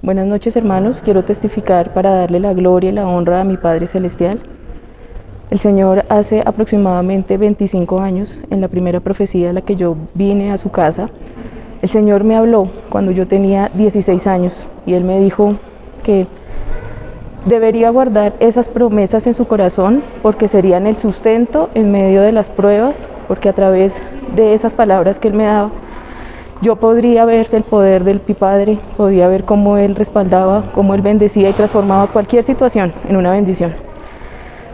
Buenas noches, hermanos. Quiero testificar para darle la gloria y la honra a mi Padre Celestial. El Señor hace aproximadamente 25 años, en la primera profecía a la que yo vine a su casa, el Señor me habló cuando yo tenía 16 años y Él me dijo que debería guardar esas promesas en su corazón porque serían el sustento en medio de las pruebas, porque a través de esas palabras que Él me daba, yo podría ver el poder del mi Padre, podía ver cómo Él respaldaba, cómo Él bendecía y transformaba cualquier situación en una bendición.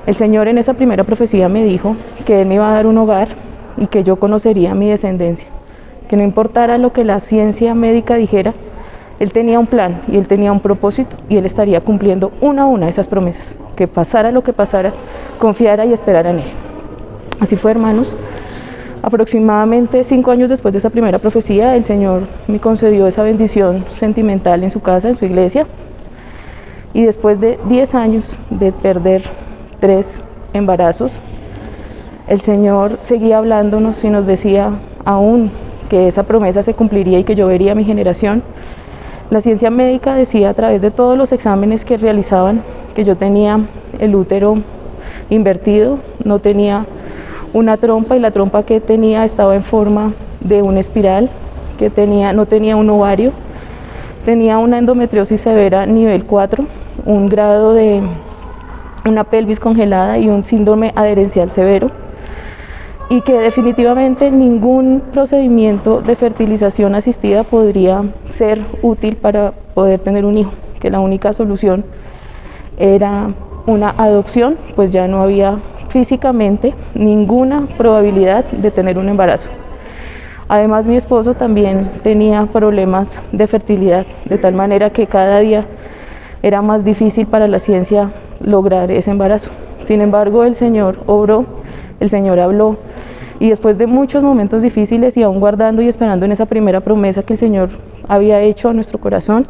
El Señor en esa primera profecía me dijo que Él me iba a dar un hogar y que yo conocería mi descendencia, que no importara lo que la ciencia médica dijera, Él tenía un plan y Él tenía un propósito y Él estaría cumpliendo una a una esas promesas, que pasara lo que pasara, confiara y esperara en Él. Así fue, hermanos. Aproximadamente 5 años después de esa primera profecía, el Señor me concedió esa bendición sentimental en su casa, en su iglesia, y después de 10 años de perder 3 embarazos, el Señor seguía hablándonos y nos decía aún que esa promesa se cumpliría y que yo vería a mi generación. La ciencia médica decía a través de todos los exámenes que realizaban que yo tenía el útero invertido, no tenía una trompa y la trompa que tenía estaba en forma de una espiral, no tenía un ovario, tenía una endometriosis severa nivel 4, un grado de una pelvis congelada y un síndrome adherencial severo, y que definitivamente ningún procedimiento de fertilización asistida podría ser útil para poder tener un hijo, que la única solución era una adopción, pues ya no había físicamente ninguna probabilidad de tener un embarazo. Además, mi esposo también tenía problemas de fertilidad, de tal manera que cada día era más difícil para la ciencia lograr ese embarazo. Sin embargo, el Señor obró, el Señor habló, y después de muchos momentos difíciles y aún guardando y esperando en esa primera promesa que el Señor había hecho a nuestro corazón,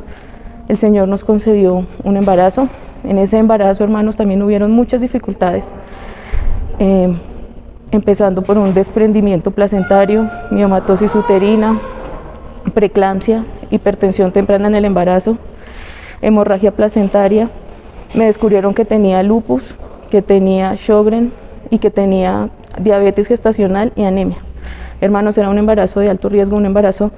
el Señor nos concedió un embarazo. En ese embarazo, hermanos, también hubieron muchas dificultades, empezando por un desprendimiento placentario, miomatosis uterina, preeclampsia, hipertensión temprana en el embarazo, hemorragia placentaria. Me descubrieron que tenía lupus, que tenía Sjögren y que tenía diabetes gestacional y anemia. Hermanos, era un embarazo de alto riesgo, un embarazo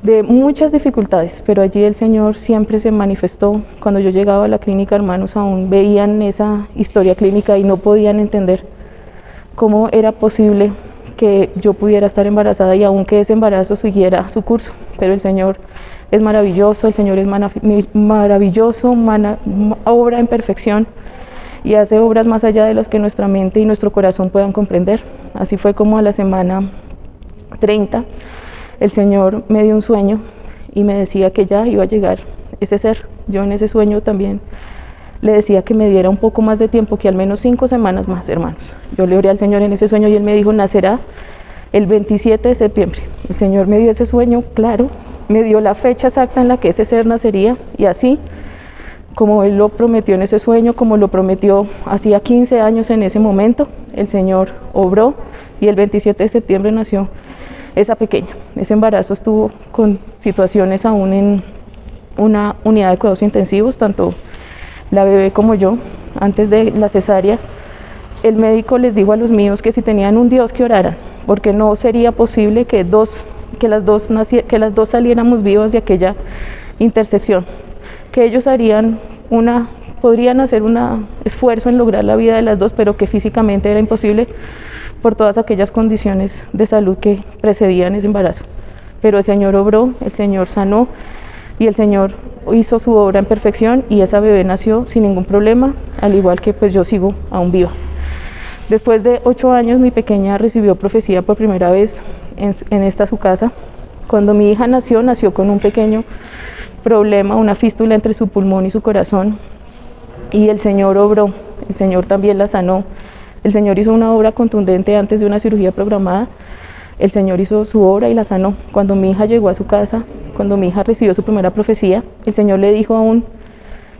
de muchas dificultades, pero allí el Señor siempre se manifestó. Cuando yo llegaba a la clínica, hermanos, aún veían esa historia clínica y no podían entender cómo era posible que yo pudiera estar embarazada y aún que ese embarazo siguiera su curso. Pero el Señor es maravilloso, el Señor es maravilloso, obra en perfección y hace obras más allá de las que nuestra mente y nuestro corazón puedan comprender. Así fue como a la semana 30 el Señor me dio un sueño y me decía que ya iba a llegar ese ser. Yo en ese sueño también le decía que me diera un poco más de tiempo, que al menos 5 semanas más, hermanos. Yo le oré al Señor en ese sueño y Él me dijo: nacerá el 27 de septiembre. El Señor me dio ese sueño claro, me dio la fecha exacta en la que ese ser nacería, y así como Él lo prometió en ese sueño, como lo prometió hacía 15 años en ese momento, el Señor obró y el 27 de septiembre nació esa pequeña. Ese embarazo estuvo con situaciones aún en una unidad de cuidados intensivos, tanto la bebé como yo. Antes de la cesárea, el médico les dijo a los míos que si tenían un Dios que oraran, porque no sería posible que las dos saliéramos vivas de aquella intercepción, que ellos podrían hacer un esfuerzo en lograr la vida de las dos, pero que físicamente era imposible por todas aquellas condiciones de salud que precedían ese embarazo. Pero el Señor obró, el Señor sanó y el Señor hizo su obra en perfección, y esa bebé nació sin ningún problema, al igual que pues yo sigo aún viva. Después de 8 años, mi pequeña recibió profecía por primera vez en esta su casa. Cuando mi hija nació con un pequeño problema, una fístula entre su pulmón y su corazón, y el Señor obró, el Señor también la sanó. El Señor hizo una obra contundente antes de una cirugía programada. El Señor hizo su obra y la sanó. Cuando mi hija llegó a su casa, cuando mi hija recibió su primera profecía, el Señor le dijo aún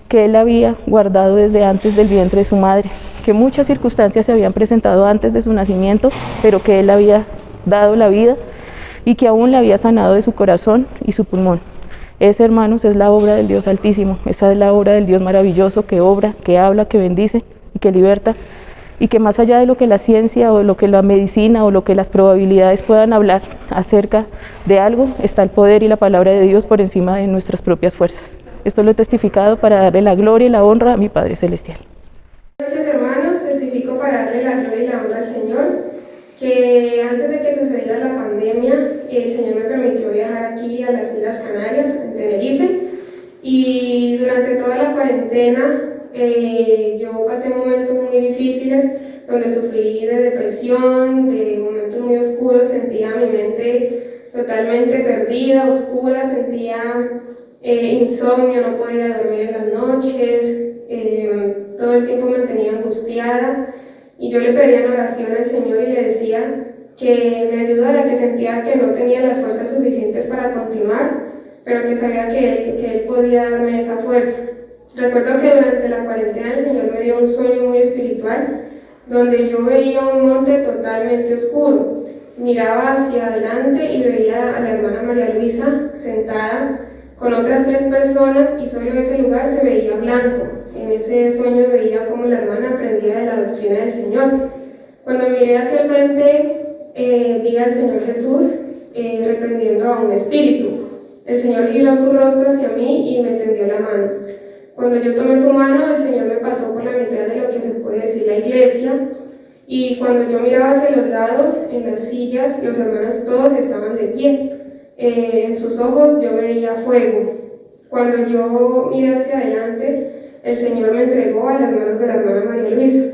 que Él la había guardado desde antes del vientre de su madre, que muchas circunstancias se habían presentado antes de su nacimiento, pero que Él había dado la vida y que aún le había sanado de su corazón y su pulmón. Esa, hermanos, es la obra del Dios Altísimo, esa es la obra del Dios maravilloso que obra, que habla, que bendice y que liberta, y que más allá de lo que la ciencia o lo que la medicina o lo que las probabilidades puedan hablar acerca de algo, está el poder y la palabra de Dios por encima de nuestras propias fuerzas. Esto lo he testificado para darle la gloria y la honra a mi Padre Celestial. Buenas noches, hermanos, testifico para darle la gloria y la honra al Señor, que antes de que sucediera la pandemia, el Señor me permitió viajar aquí a las Islas Canarias, en Tenerife, y durante toda la cuarentena yo pasé momentos muy difíciles, donde sufrí de depresión, de momentos muy oscuros, sentía mi mente totalmente perdida, oscura, sentía insomnio, no podía dormir en las noches, todo el tiempo me mantenía angustiada, y yo le pedía en oración al Señor y le decía que me ayudara, que sentía que no tenía las fuerzas suficientes para continuar, pero que sabía que Él podía darme esa fuerza. Recuerdo que durante la cuarentena el Señor me dio un sueño muy espiritual, donde yo veía un monte totalmente oscuro. Miraba hacia adelante y veía a la hermana María Luisa sentada con otras 3 personas, y solo ese lugar se veía blanco. En ese sueño veía como la hermana aprendía de la doctrina del Señor. Cuando miré hacia el frente, vi al Señor Jesús reprendiendo a un espíritu. El Señor giró su rostro hacia mí y me tendió la mano. Cuando yo tomé su mano, el Señor me pasó por la mitad de lo que se puede decir la iglesia, y cuando yo miraba hacia los lados, en las sillas, los hermanos todos estaban de pie. En sus ojos yo veía fuego. Cuando yo miré hacia adelante, el Señor me entregó a las manos de la hermana María Luisa.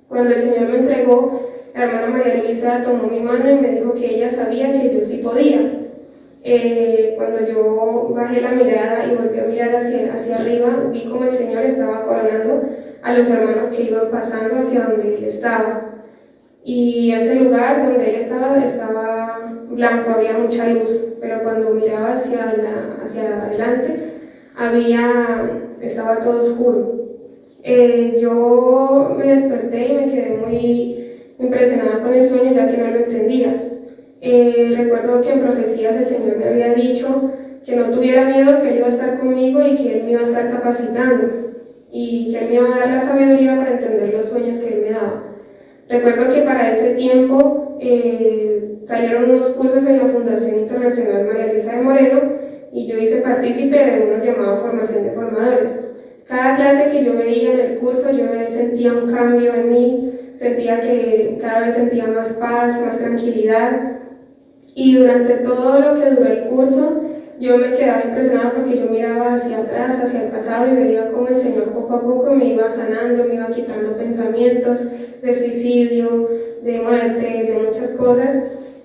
Cuando el Señor me entregó, la hermana María Luisa tomó mi mano y me dijo que ella sabía que yo sí podía. Cuando yo bajé la mirada y volví a mirar hacia arriba, vi como el Señor estaba coronando a los hermanos que iban pasando hacia donde Él estaba. Y ese lugar donde Él estaba blanco, había mucha luz, pero cuando miraba hacia adelante, estaba todo oscuro. Yo me desperté y me quedé muy impresionada con el sueño, ya que no lo entendía. Recuerdo que en profecías el Señor me había dicho que no tuviera miedo, que Él iba a estar conmigo y que Él me iba a estar capacitando, y que Él me iba a dar la sabiduría para entender los sueños que Él me daba. Recuerdo que para ese tiempo salieron unos cursos en la Fundación Internacional María Luisa de Moreno, y yo hice partícipe de uno llamado Formación de Formadores. Cada clase que yo veía en el curso, yo sentía un cambio en mí, sentía que cada vez sentía más paz, más tranquilidad. Y durante todo lo que duró el curso, yo me quedaba impresionada porque yo miraba hacia atrás, hacia el pasado, y veía cómo el Señor poco a poco me iba sanando, me iba quitando pensamientos de suicidio, de muerte, de muchas cosas.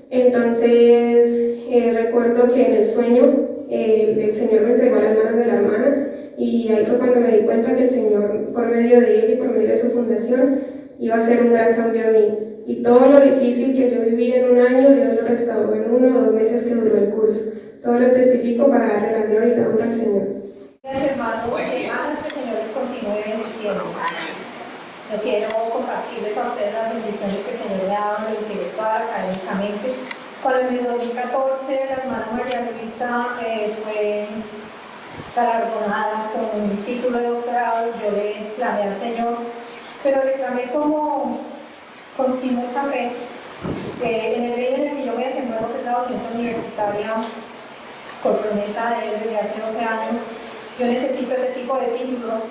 Entonces, recuerdo que en el sueño el Señor me entregó a las manos de la hermana, y ahí fue cuando me di cuenta que el Señor, por medio de Él y por medio de su fundación, iba a hacer un gran cambio a mí. Y todo lo difícil que yo viví en un año, Dios lo restauró en 1 o 2 meses que duró el curso. Todo lo testifico para darle la gloria y la honra al Señor. Hermanos y hermanas, que el Señor les continúe bendiciendo. Yo quiero compartirles a ustedes las bendiciones que el Señor me ha dado en el directo académicamente. Cuando en el 2014 la hermana María Luisa fue galardonada con un título de doctorado, yo le clamé al Señor, pero le clamé sin mucha fe. En el medio en el que yo me desenvuelvo, que es la docencia universitaria, por promesa de él desde hace 12 años, yo necesito ese tipo de títulos,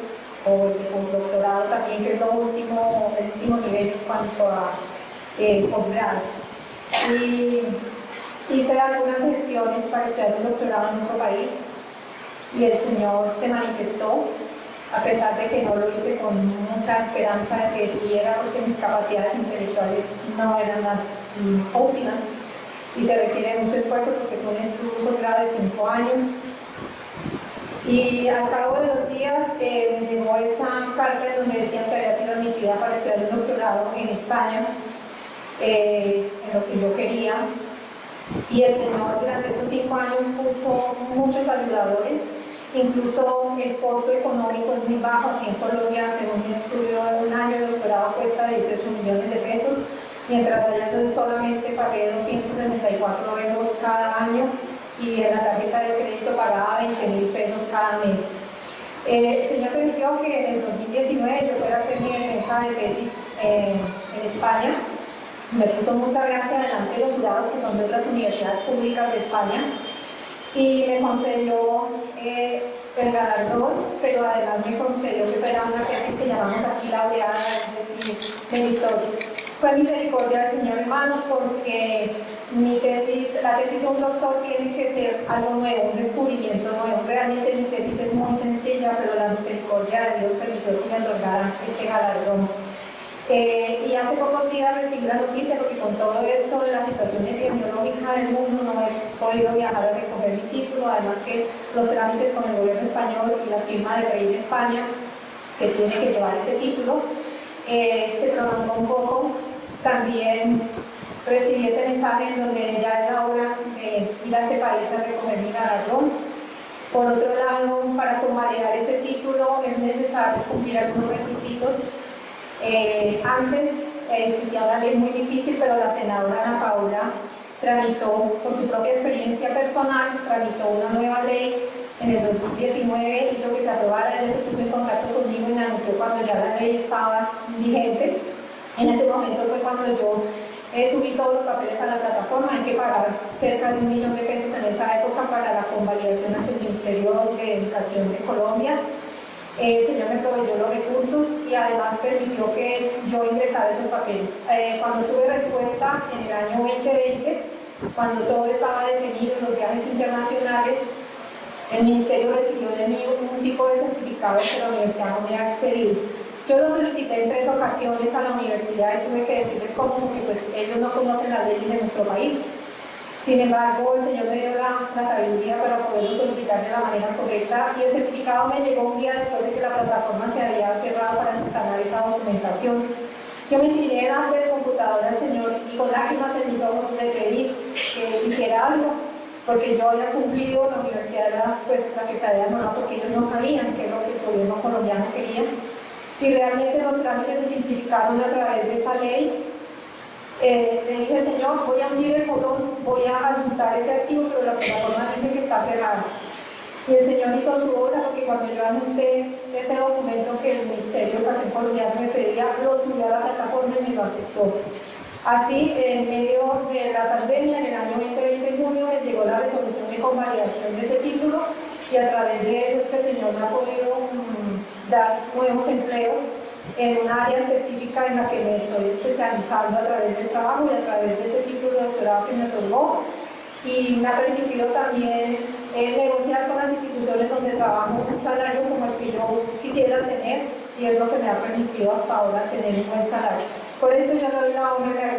o el de postdoctorado también, que es el último nivel en cuanto a posgrados. Y hice algunas gestiones para estudiar un doctorado en otro país, y el Señor se manifestó, a pesar de que no lo hice con mucha esperanza de que tuviera, porque mis capacidades intelectuales no eran las óptimas, y se requiere mucho esfuerzo porque es un posgrado de 5 años. Y al cabo de los días me llegó esa carta donde decían que había sido admitida para estudiar un doctorado en España, en lo que yo quería. Y el Señor durante estos 5 años puso muchos ayudadores. Incluso el costo económico es muy bajo. Aquí en Colombia, según mi estudio, un año de doctorado cuesta 18 millones de pesos, mientras allá yo solamente pagué 264 euros cada año. y en la tarjeta de crédito pagaba 20.000 pesos cada mes. El Señor permitió que en el 2019 yo fuera a hacer mi defensa de tesis en España. Me puso mucha gracia delante de los jurados, que son de otras universidades públicas de España, y me concedió el galardón, pero además me concedió que fuera una tesis que llamamos aquí laureada, es decir, meritoria. Fue misericordia del Señor, hermanos, porque mi tesis, la tesis de un doctor tiene que ser algo nuevo, un descubrimiento nuevo. Realmente mi tesis es muy sencilla, pero la misericordia de Dios permitió que me otorgaran este galardón. Y hace pocos días recibí la noticia, porque con todo esto de la situación epidemiológica del mundo no he podido viajar a recoger mi título, además que los trámites con el gobierno español y la firma del rey de España, que tiene que llevar ese título, se prolongó un poco. También recibí este mensaje en donde ya es la hora de ir a ese país a recoger mi galardón. Por otro lado, para convalidar ese título es necesario cumplir algunos requisitos. Antes existía una ley muy difícil, pero la senadora Ana Paula tramitó, por su propia experiencia personal, tramitó una nueva ley en el 2019, hizo que se aprobara, ella se puso en contacto conmigo y me anunció cuando ya la ley estaba vigente. En ese momento fue cuando yo subí todos los papeles a la plataforma. Hay que pagar cerca de $1 millón en esa época para la convalidación ante el Ministerio de Educación de Colombia. El Señor me proveyó los recursos y además permitió que yo ingresara esos papeles. Cuando tuve respuesta en el año 2020, cuando todo estaba detenido en los viajes internacionales, el Ministerio requirió de mí un tipo de certificado que la universidad no me había expedido. Yo lo solicité en 3 ocasiones a la universidad y tuve que decirles cómo, porque pues ellos no conocen las leyes de nuestro país. Sin embargo, el Señor me dio la sabiduría para poderlo solicitar de la manera correcta, y el certificado me llegó un día después de que la plataforma se había cerrado para subsanar esa documentación. Yo me incliné delante del computador al Señor y con lágrimas en mis ojos le pedí que hiciera algo, porque yo había cumplido, la universidad era pues la que se había demorado, porque ellos no sabían qué es lo que el gobierno colombiano quería. Si realmente los trámites se simplificaron a través de esa ley, le dije, Señor, voy a hundir el botón, voy a adjuntar ese archivo, pero la plataforma dice que está cerrada. Y el Señor hizo su obra, porque cuando yo adjunté ese documento que el Ministerio de Educación Colombiana me pedía, lo subí a la plataforma y me lo aceptó. Así, en medio de la pandemia, en el año 2020, en junio, me llegó la resolución de convalidación de ese título, y a través de eso es que el Señor me ha podido dar nuevos empleos en un área específica en la que me estoy especializando a través del trabajo y a través de ese título de doctorado que me otorgó. Y me ha permitido también negociar con las instituciones donde trabajo un salario como el que yo quisiera tener, y es lo que me ha permitido hasta ahora tener un buen salario. Por esto yo le doy la honra y la